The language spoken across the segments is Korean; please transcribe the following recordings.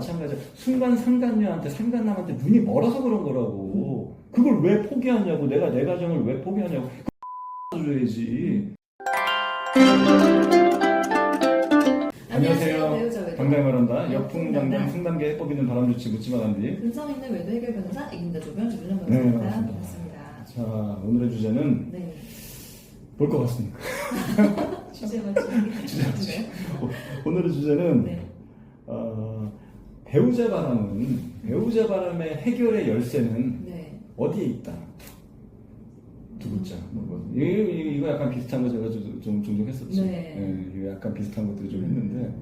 마찬가지야. 순간 상간녀한테 상간남한테 눈이 멀어서 그런 거라고. 그걸 왜 포기하냐고. 내가 내 가정을 왜 포기하냐고. 줘야지. 안녕하세요. 당당히 말한다. 역풍당당 상담계 해법 있는 바람 좋지 묻지마 단디. 근성 있는 외도 해결 변호사 이긴다 조변 주변 변호사입니다. 네, 반갑습니다. 자, 오늘의 주제는 네. 뭘 것 같습니까? 주제 맞추기. 오늘의 주제는 네. 배우자 바람의 해결의 열쇠는 네. 어디에 있다? 두 글자. 이거 약간 비슷한 거 제가 종종 했었지. 네. 이거 약간 비슷한 것들을 좀 했는데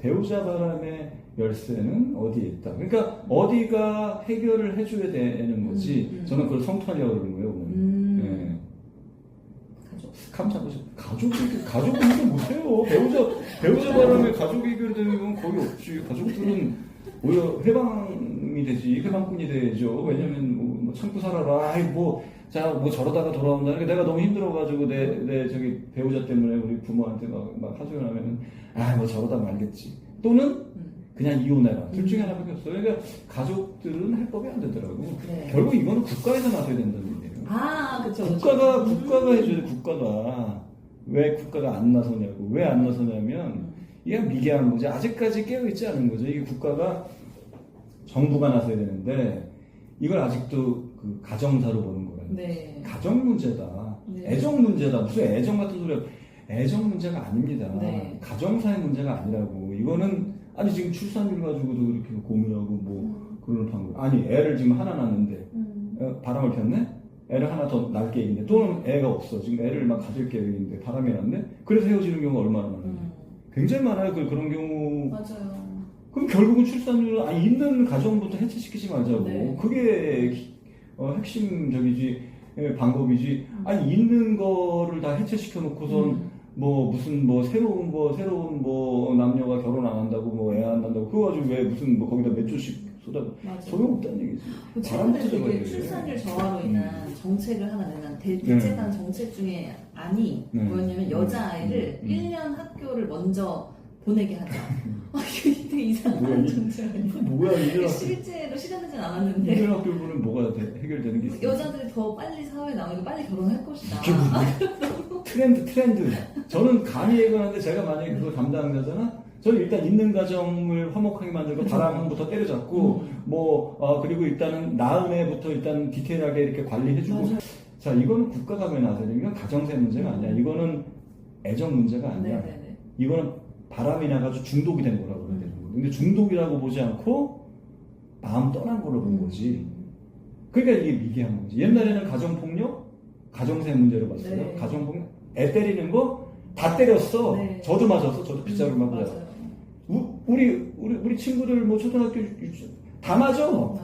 배우자 바람의 열쇠는 어디에 있다? 그러니까 어디가 해결을 해줘야 되는 거지. 저는 그걸 성토하려고 그러는 거예요. 오늘. 네. 가족 해결 못해요. 배우자 바람에 가족 해결되는 건 거의 없지. 가족들은 오히려 해방이 되지, 해방꾼이 되죠. 왜냐면 뭐 참고 살아라. 아이 뭐 저러다가 돌아온다. 그러니까 내가 너무 힘들어가지고 내 저기 배우자 때문에 우리 부모한테 막 하소연 하면은 뭐 저러다 말겠지. 또는 그냥 이혼해라. 둘 중에 하나밖에 없어요. 그러니까 가족들은 해법이 안 되더라고. 네. 결국 이거는 국가에서 나서야 된다는 얘기예요. 그쵸. 국가가 해줘야 돼. 국가가. 왜 국가가 안 나서냐고. 왜 안 나서냐면 이게 미개한 거지. 아직까지 깨어있지 않은 거죠. 이게 국가가 정부가 나서야 되는데 이걸 아직도 그 가정사로 보는 거예요. 네. 가정 문제다. 네. 애정 문제다. 무슨 애정 같은 소리야. 애정 문제가 아닙니다. 네. 가정사의 문제가 아니라고. 이거는 아니 지금 출산율 가지고도 이렇게 고민하고 뭐 그러는 방법. 아니 애를 지금 하나 낳는데 바람을 폈네? 애를 하나 더 낳을 계획인데 또는 애가 없어. 지금 애를 막 가질 계획인데 바람이 났네? 그래서 헤어지는 경우가 얼마나 많아요. 굉장히 많아요. 그런 경우. 맞아요. 그럼 결국은 출산율 있는 가정부터 해체시키지 말자고. 네. 그게 핵심적이지 방법이지. 있는 거를 다 해체시켜 놓고선 무슨 새로운 남녀가 결혼 안 한다고 애 안 난다고 그거 가지고 왜 무슨 거기다 몇 조씩 소용없다는 얘기지. 최근에 되게 출산율 저하로 인한 정책을 하나 내는 대책한 정책 중에 뭐였냐면 여자아이를 1년 학교를 먼저 보내게 하자. 이게 되게 이상한 정책 아니에요? 뭐야 이게 실제로 실현되진 않았는데 1년 학교 보면 뭐가 해결되는 게 있어? 여자들이 더 빨리 사회에 나오니까 빨리 결혼할 것이다. 트렌드. 저는 감히 얘기하는데 제가 만약에 그걸 담당자잖아? 저는 일단 있는 가정을 화목하게 만들고 바람부터 때려잡고 그리고 일단은 낳은 애부터 일단 디테일하게 이렇게 관리해주고. 맞아요. 자, 이거는 국가가 왜 나서야 돼? 이건 가정세 문제가 아니야. 이거는 애정 문제가 아니야. 네네네. 이거는 바람이 나가지고 중독이 된 거라고 그래야 되는 거야. 근데 중독이라고 보지 않고 마음 떠난 거로 본 거지. 그러니까 이게 미개한 거지. 옛날에는 가정폭력, 가정세 문제로 봤어요. 네. 가정폭력, 애 때리는 거 다 때렸어. 네. 저도 맞았어. 저도 빗자루 맞고. 우리 친구들 초등학교 다 맞아. 맞아요.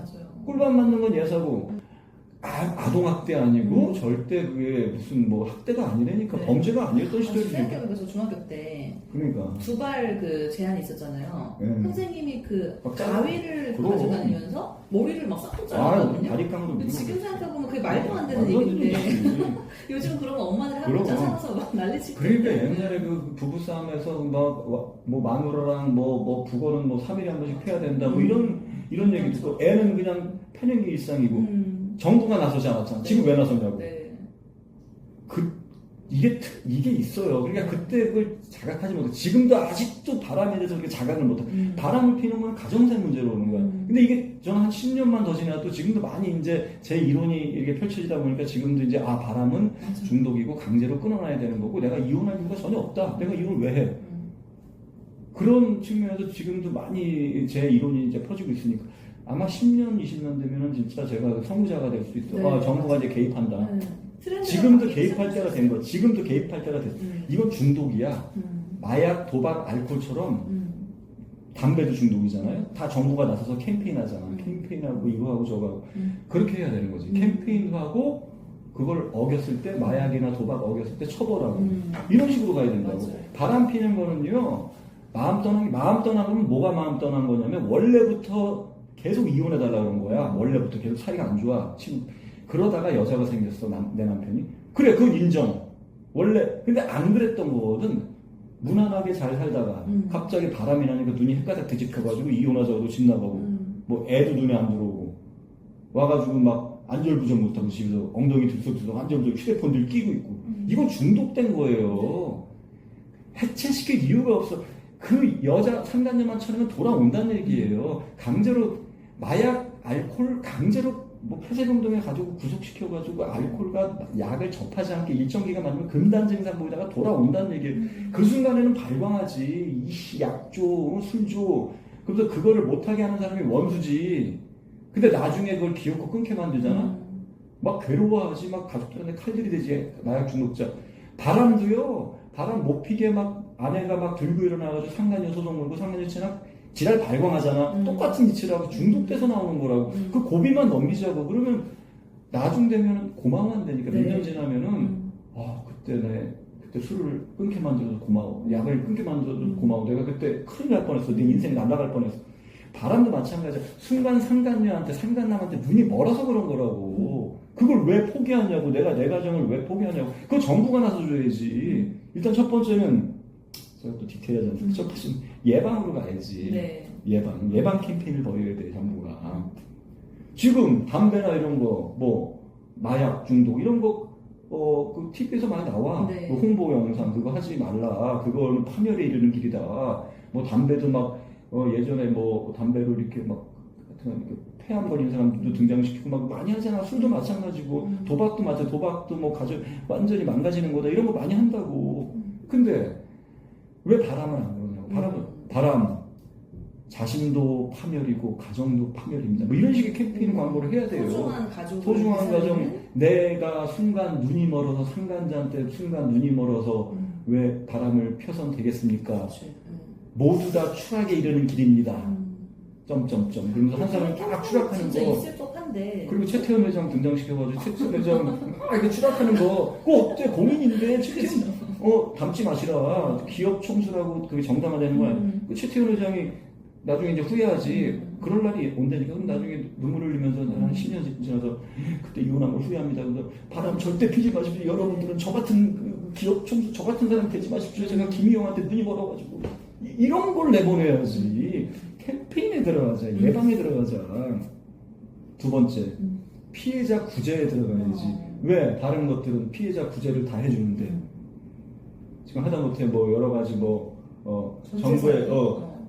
꿀밤 맞는 건 예사고. 아동학대 아니고 절대 그게 무슨 학대가 아니라니까. 네. 범죄가 아니었던 시절이지. 생각해보니까 저 중학교 때 그러니까 두발 제한이 있었잖아요. 네. 선생님이 가위를 가져다니면서 머리를 막 싹둑 잘랐거든요. 다리깡도 지금 생각해보면 그게 말도 안 되는 얘기인데 요즘 그러면 엄마들이 학교 짜증나서 막 난리치고. 그러니까 옛날에 그 부부싸움에서 마누라랑 부거는 3일에 한 번씩 해야 된다 이런 얘기 듣고 애는 그냥 편한 게 일상이고 정부가 나서지 않았잖아. 네. 지금 왜 나섰냐고. 네. 이게 있어요. 그러니까 그때 그걸 자각하지 못해. 지금도 아직도 바람에 대해서 그렇게 자각을 못해. 바람을 피는 건 가정세 문제로 오는 거야. 근데 이게 저는 한 10년만 더 지나도 지금도 많이 이제 제 이론이 이렇게 펼쳐지다 보니까 지금도 이제 바람은 맞아. 중독이고 강제로 끊어놔야 되는 거고 내가 이혼할 이유가 전혀 없다. 내가 이혼을 왜 해? 그런 측면에서 지금도 많이 제 이론이 이제 퍼지고 있으니까 아마 10년, 20년 되면은 진짜 제가 선구자가 될 수 있어. 네, 정부가 이제 개입한다. 네. 지금도 개입할 때가 된 거야. 지금도 개입할 때가 됐어. 이건 중독이야. 마약, 도박, 알코올처럼 담배도 중독이잖아요. 다 정부가 나서서 캠페인하잖아. 캠페인하고 이거하고 저거하고 그렇게 해야 되는 거지. 캠페인하고 그걸 어겼을 때 마약이나 도박 어겼을 때 처벌하고 이런 식으로 가야 된다고. 맞아요. 바람 피는 거는요. 마음 떠나면 뭐가 마음 떠난 거냐면 원래부터 계속 이혼해달라고 그런 거야. 원래부터 계속 사이가 안 좋아. 그러다가 여자가 생겼어. 내 남편이. 그래, 그건 인정. 원래 근데 안 그랬던 거거든. 무난하게 잘 살다가 갑자기 바람이 나니까 눈이 헷가닥 뒤집혀가지고 이혼하자고 집 나가고 뭐 애도 눈에 안 들어오고 와가지고 막 안절부절 못하고 집에서 엉덩이 들썩들썩 안절부절 휴대폰들 끼고 있고 이건 중독된 거예요. 해체시킬 이유가 없어. 그 여자 상간녀만 쳐내면 돌아온다는 얘기예요. 강제로 마약, 알코올 강제로 뭐 폐쇄병동에 가지고 구속시켜가지고 알코올과 약을 접하지 않게 일정 기간 만들면 금단 증상 보이다가 돌아온다는 얘기예요. 그 순간에는 발광하지. 이씨 약 줘, 술 줘. 그래서 그거를 못하게 하는 사람이 원수지. 근데 나중에 그걸 기어코 끊게 만들잖아. 막 괴로워하지. 막 가족들한테 칼들이 되지. 마약 중독자. 바람도요. 바람 못 피게 막 아내가 막 들고 일어나가지고 상간녀 소송 걸고 상간녀 친학 지랄 발광하잖아. 똑같은 이치라고 중독돼서 나오는 거라고. 그 고비만 넘기자고. 그러면 나중 되면 고마워한다니까. 몇 년 지나면은 그때 술을 끊게 만들어서 고마워. 약을 끊게 만들어서 고마워. 내가 그때 큰일 날 뻔했어. 내 인생 날아갈 뻔했어. 바람도 마찬가지야. 순간 상간녀한테 상간남한테 눈이 멀어서 그런 거라고. 그걸 왜 포기하냐고. 내가 내 가정을 왜 포기하냐고. 그거 정부가 나서줘야지. 일단 첫 번째는 제가 또 디테일하지 않습니다. 첫 번째는 예방으로 가야지. 네. 예방 캠페인을 벌여야 돼, 정부가. 지금 담배나 이런 거, 뭐 마약 중독 이런 거 그 TV에서 많이 나와. 네. 그 홍보 영상 그거 하지 말라. 그거는 파멸에 이르는 길이다. 뭐 담배도 막 예전에 뭐 담배로 이렇게 막 폐암 걸린 사람들도 등장시키고 막 많이 하잖아. 술도 마찬가지고 도박도 마찬가지. 도박도 뭐 가족 완전히 망가지는 거다. 이런 거 많이 한다고. 근데 왜 바람을 안 그러냐고. 바람 자신도 파멸이고 가정도 파멸입니다. 뭐 이런 식의 캠페인 광고를 해야 돼요. 소중한 가정. 내가 순간 눈이 멀어서 상간자한테 순간 눈이 멀어서 왜 바람을 펴선 되겠습니까? 모두 다 추락에 이르는 길입니다. 점점점. 그러면서 한 사람이 딱 추락하는 진짜 거. 있을 법한데. 그리고 최태원 회장 등장시켜가지고 최태원 회장 이렇게 추락하는 거. 그거 어때? 공인인데 최태원 담지 마시라. 기업 총수라고 그게 정당화되는 거야. 그 최태원 회장이 나중에 이제 후회하지. 그럴 날이 온다니까. 그럼 나중에 눈물을 흘리면서 한 10년 지나서 그때 이혼한 걸 후회합니다. 그래서 바람 절대 피지 마십시오. 여러분들은 저 같은 그 기업 총수 저 같은 사람 되지 마십시오. 제가 김희영한테 눈이 멀어가지고 이런 걸 내보내야지. 캠페인에 들어가자. 예방에 들어가자. 두 번째, 피해자 구제에 들어가야지. 왜? 다른 것들은 피해자 구제를 다 해주는데 지금 하다못해 뭐 여러 가지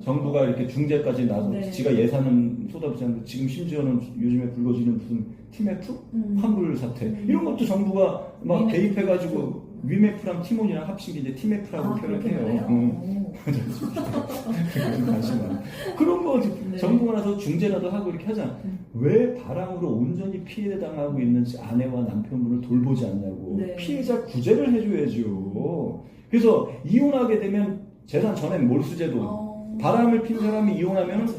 정부가 이렇게 중재까지 나서 네. 지가 예산은 쏟아부지 않는데 지금 심지어는 요즘에 불거지는 무슨 TMF? 환불 사태 이런 것도 정부가 막 개입해가지고 위메프랑 티몬이랑 합친 게 이제 TMF라고 표현해요. 그런 거 네. 정부가 나서 중재라도 하고 이렇게 하잖아. 왜 바람으로 온전히 피해당하고 있는지 아내와 남편분을 돌보지 않냐고. 네. 피해자 구제를 해줘야죠. 그래서 이혼하게 되면 재산 전액 몰수제도. 바람을 핀 사람이 이혼하면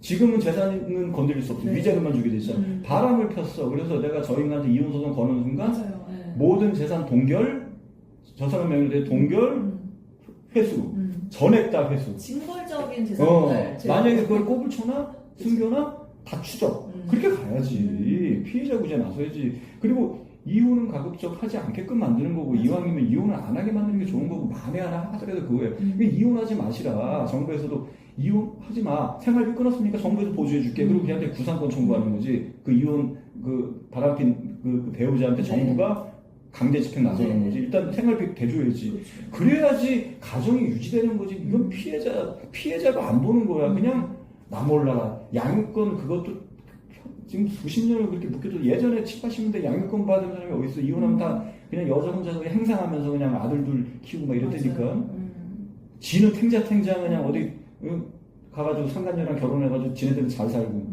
지금은 재산은 건드릴 수 없어. 네. 위자료만 주게 되잖아. 바람을 폈어. 그래서 내가 저 인간한테 이혼 소송 거는 순간 네. 모든 재산 동결, 저 사람 명의로 동결, 회수, 전액 다 회수. 징벌적인 재산을 만약에 그걸 꼽을 쳐나 숨겨나 다 추적. 그렇게 가야지. 피해자 구제 나서야지. 그리고 이혼은 가급적 하지 않게끔 만드는 거고 이왕이면 이혼을 안 하게 만드는 게 좋은 거고 만에 하나 하더라도 그거예요. 이혼하지 마시라. 정부에서도 이혼하지 마. 생활비 끊었으니까 정부에서 보조해 줄게. 그리고 걔한테 구상권 청구하는 거지. 그 이혼 그 바람핀 그 배우자한테 정부가 강제 집행 나서는 거지. 일단 생활비 대줘야지. 그래야지 가정이 유지되는 거지. 이건 피해자가 안 보는 거야. 그냥 나 몰라라. 양육권 그것도 지금 수십 년을 그렇게 묶여도 예전에 7, 80년대 양육권 받은 사람이 어딨어. 이혼하면 다 그냥 여자 혼자서 그냥 행상하면서 그냥 아들들 키우고 막 이랬다니까. 지는 탱자 그냥 어디 가가지고 상간녀랑 결혼해가지고 지네들은 잘 살고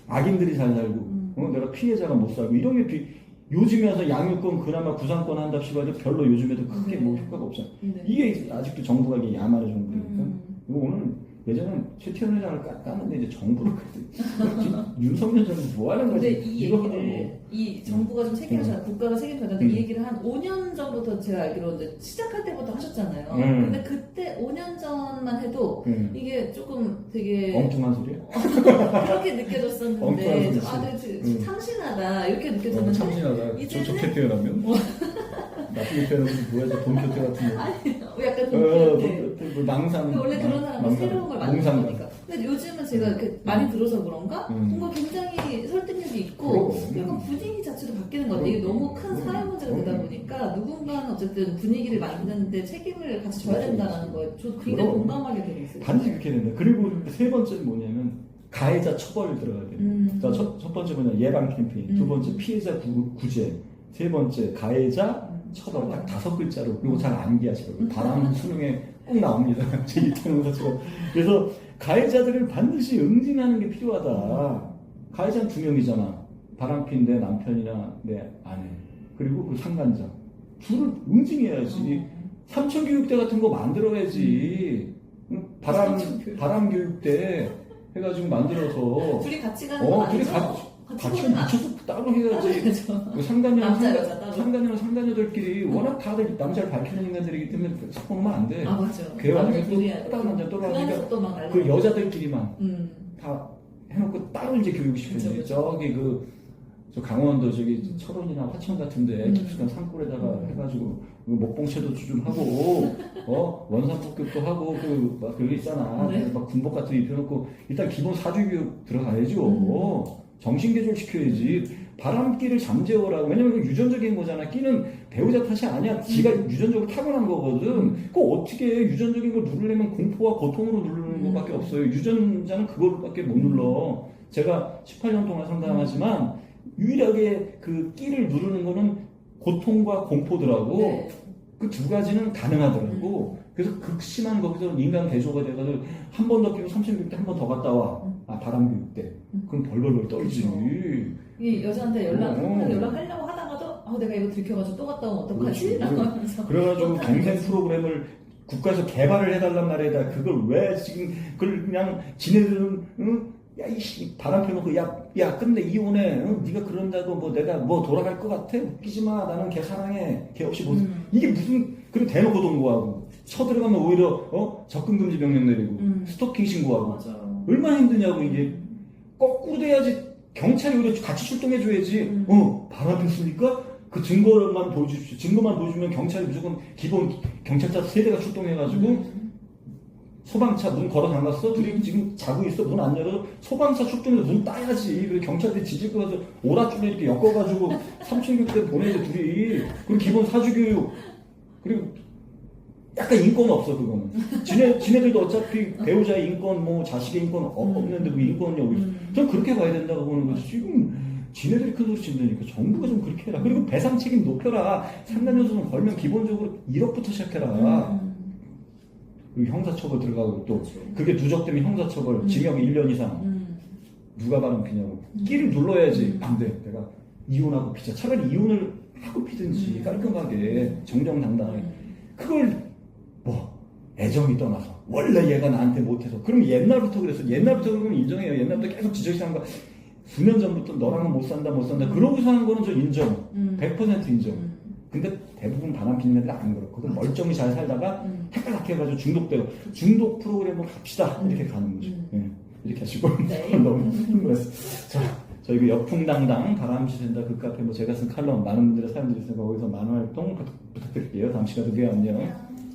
악인들이 잘 살고 내가 피해자가 못 살고 이런 게 요즘에 와서 양육권 그나마 구상권 한답시고 해도 별로 요즘에도 크게 뭐 효과가 없잖아. 이게 아직도 정부가 이게 야만의 정부니까. 이거 오늘 예전에 최태원 회장을 깠는데 이제 정부를 윤석열 정부 뭐 하는 거지? 근데 이 얘기를 이 정부가 좀 책임져야 국가가 책임져야 이 얘기를 한 5년 전부터 제가 알기로 이제 시작할 때부터 하셨잖아요. 근데 그때 5년 전만 해도 이게 조금 되게 엉뚱한 소리야? 그렇게 느껴졌었는데 좀 참신하다 이렇게 느껴졌는데 참신하다. 좋게 표현하면 나쁘게 표현하면 뭐야 저 돈키호테 같은 거. 아니 약간 망상. 원래 그런 사람은 새로운 걸 만드는 거니까. 근데 요즘은 제가 이렇게 많이 들어서 그런가? 뭔가 굉장히 설득력이 있고, 약간 분위기 자체도 바뀌는 것 같아요. 이게 너무 큰 사회 문제가 되다 보니까 누군가는 어쨌든 분위기를 만드는데 책임을 같이 져야 된다는 거에 저 굉장히 공감하게 되고 있어요. 단지 그렇게 된다. 그리고 세 번째는 뭐냐면, 가해자 처벌을 들어가야 돼요. 자, 첫 번째 뭐냐, 예방 캠페인. 두 번째, 피해자 구제. 세 번째, 가해자 처벌. 딱 5글자로. 그리고 잘 암기하시라고. 바람 수능에 꼭 나옵니다. 제 이태원 것처럼. 그래서 가해자들을 반드시 응징하는 게 필요하다. 가해자는 2명이잖아. 바람핀 내 남편이나 내 아내. 그리고 그 상간자. 둘을 응징해야지. 삼천교육대 같은 거 만들어야지. 바람 교육대 해가지고 만들어서. 둘이 같이 가는 거 아니죠? 같이 미쳐서 따로 해야지. 상간녀랑 상간녀들끼리 워낙 다들 남자를 밝히는 인간들이기 때문에 섞으면 안 돼. 아, 맞죠. 그 와중에 또 다른 남자 또 나오니까 그 여자들끼리만 다 해놓고 따로 이제 교육을 시켜야지. 저기 저 강원도 저기 철원이나 화천 같은데 깊숙한 산골에다가 해가지고 목봉채도 좀 하고 원산폭격도 하고 막 그거 있잖아. 네. 막 군복 같은 거 입혀놓고 일단 기본 사주 교육 들어가야죠. 정신개조를 시켜야지. 바람기를 잠재워라고. 왜냐면 그 유전적인 거잖아. 끼는 배우자 탓이 아니야. 지가 유전적으로 타고난 거거든. 그거 어떻게 해. 유전적인 걸 누르려면 공포와 고통으로 누르는 것밖에 없어요. 유전자는 그걸밖에 못 눌러. 제가 18년 동안 상담하지만 유일하게 그 끼를 누르는 거는 고통과 공포더라고. 네. 그 두 가지는 가능하더라고. 그래서 극심한 거기서 인간 개조가 돼가지고 한 번 더 끼고 30교육 때 한 번 더 갔다 와. 바람교육 때. 그럼 벌벌벌 떨지. 이 여자한테 연락하려고 하다가도 내가 이거 들켜가지고 또 갔다 오면 어떡하지? 라고 하면서. 그래가지고 동생 프로그램을 국가에서 개발을 해달란 말이다. 그걸 왜 지금 그걸 그냥 지네들은 야이씨 바람 펴놓고 야 끝내 이혼해. 네가 그런다고 뭐 내가 뭐 돌아갈 것 같아? 웃기지 마. 나는 걔 사랑해. 걔 없이 못. 이게 무슨 그리고 대놓고 동거하고 쳐들어가면 오히려 접근 금지 명령 내리고 스토킹 신고하고. 맞아. 얼마나 힘드냐고. 이게 거꾸로 돼야지. 경찰이 오히려 같이 출동해줘야지. 바람 폈으니까 그 증거만 보여주십시오. 증거만 보여주면 경찰이 무조건 기본 경찰차 3대가 출동해가지고 소방차 문 걸어 잠갔어. 둘이 지금 자고 있어. 문 안 열어서 소방차 출동해서 문 따야지. 그리고 경찰들이 지질 거 가서 오라줄에 이렇게 엮어가지고 3,600대 보내야 둘이. 그리고 기본 사주교육. 그리고 약간 인권 없어 그거는. 지네들도 어차피 배우자의 인권, 뭐 자식의 인권 없는데 그 인권이 어디 있어. 전 그렇게 가야 된다고 보는 거지. 지금 지네들이 큰 소리 친다니까 정부가 좀 그렇게 해라. 그리고 배상 책임 높여라. 상간녀소송 걸면 기본적으로 1억부터 시작해라. 그리고 형사처벌 들어가고 또 그게 누적되면 형사처벌, 징역 1년 이상. 누가 바람 피냐고. 끼를 눌러야지. 안 돼. 내가 이혼하고 피자. 차라리 이혼을 하고 피든지 깔끔하게 정정당당하게. 그걸 애정이 떠나서 원래 얘가 나한테 못해서. 그럼 옛날부터 그랬어. 옛날부터 그러면 인정해요. 옛날부터 계속 지적이한 거. 수년 전부터 너랑은 못 산다. 그러고서 하는 거는 저 인정. 100% 인정. 근데 대부분 바람 피는 애들 안 그렇거든. 멀쩡히 잘 살다가 헷갈게 해가지고 중독되고. 중독 프로그램으로 갑시다. 이렇게 가는 거죠. 이렇게 하시고. 네. 너무 힘들었어. 자, 저희 그 역풍당당 바람시 된다 그 카페 제가 쓴 칼럼 많은 분들의 사연들이 있으니까 거기서 많은 활동 부탁드릴게요. 다음 시간에 봬요. 안녕.